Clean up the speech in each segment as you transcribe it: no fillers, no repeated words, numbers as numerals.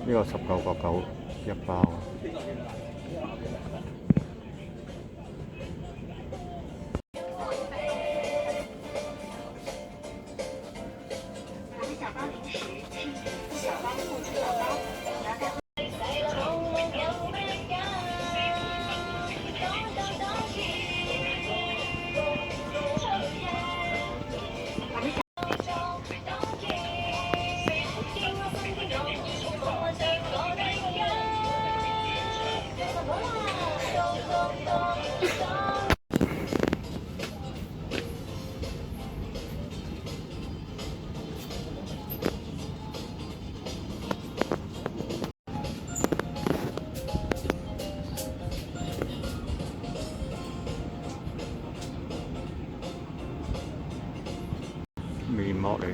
呢個19.9一包。面膜嚟，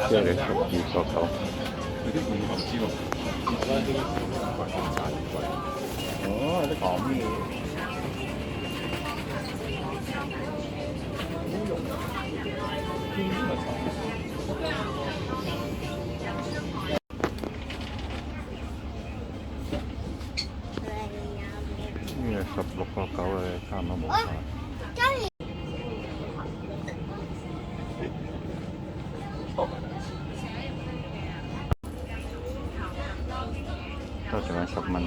即係你12.9。哦，有啲咁嘅。呢個16.9嘅差唔多冇晒。都仲有10蚊嘅。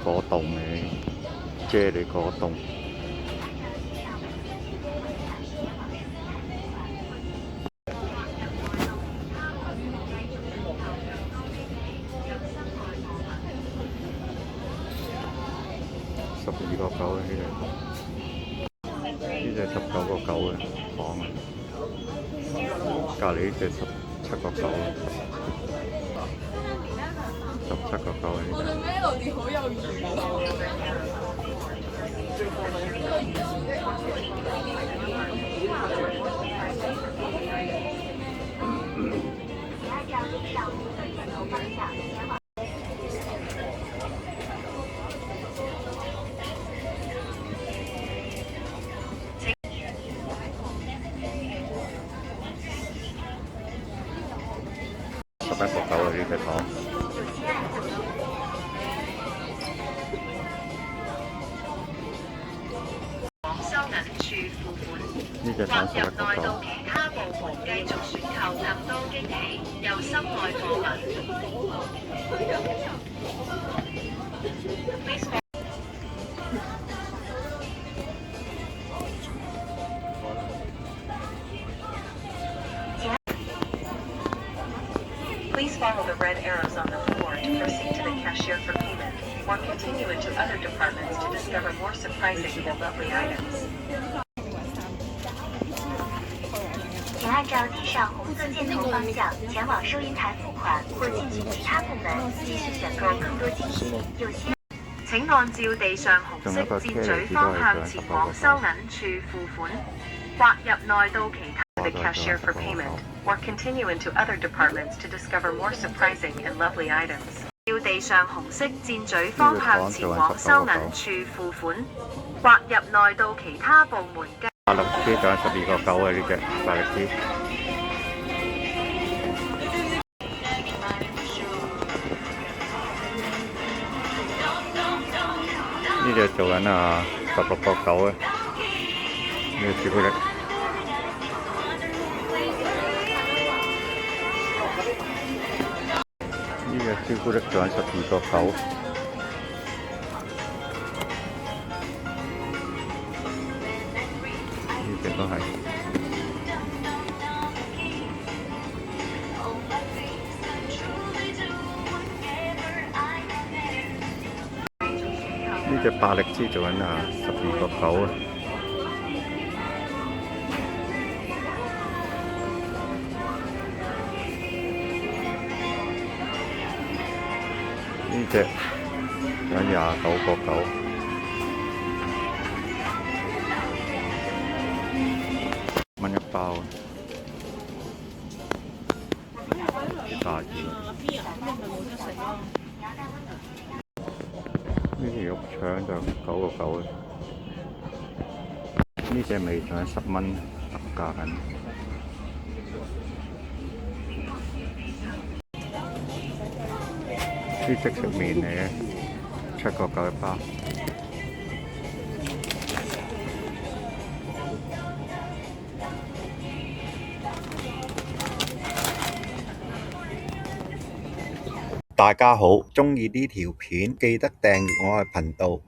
果凍嘅啫喱果凍。12.9嘅呢隻19.9嘅磅啊，隔離呢隻17.9嘅，17.9嘅呢隻。我哋 Melody 好有緣11.9嘅呢隻糖。呢隻糖11.9。到其他部門繼續選購更多驚喜，由心愛貨品。Please follow the red arrows on the floor to proceed to the cashier for payment, or continue into other departments to discover more surprising and lovely items. 请按照地上红色箭头方向前往收银台付款，或进行其他部门继續選購更多驚喜。有些請按照地上紅色箭嘴方向前往收銀處付款，或入內到其他 the cashier for payment, or continue into other departments to discover more surprising and lovely items. 照地上紅色箭嘴方向前往收銀處付款，或入內到其他部門嘅。百力滋仲有12.9嘅呢隻百力滋。呢隻做緊16.9嘅呢個朱古力。呢隻朱古力仲係12.9，呢隻都係。呢隻百力滋做緊12.9啊！呢隻仲有29.9，蚊一包啊！幾大隻啊！呢條肉腸就9.9啊！呢隻味仲係10蚊特價緊。啲即食麵嚟嘅，7.9一包。大家好，鍾意呢條片記得訂閱我嘅頻道，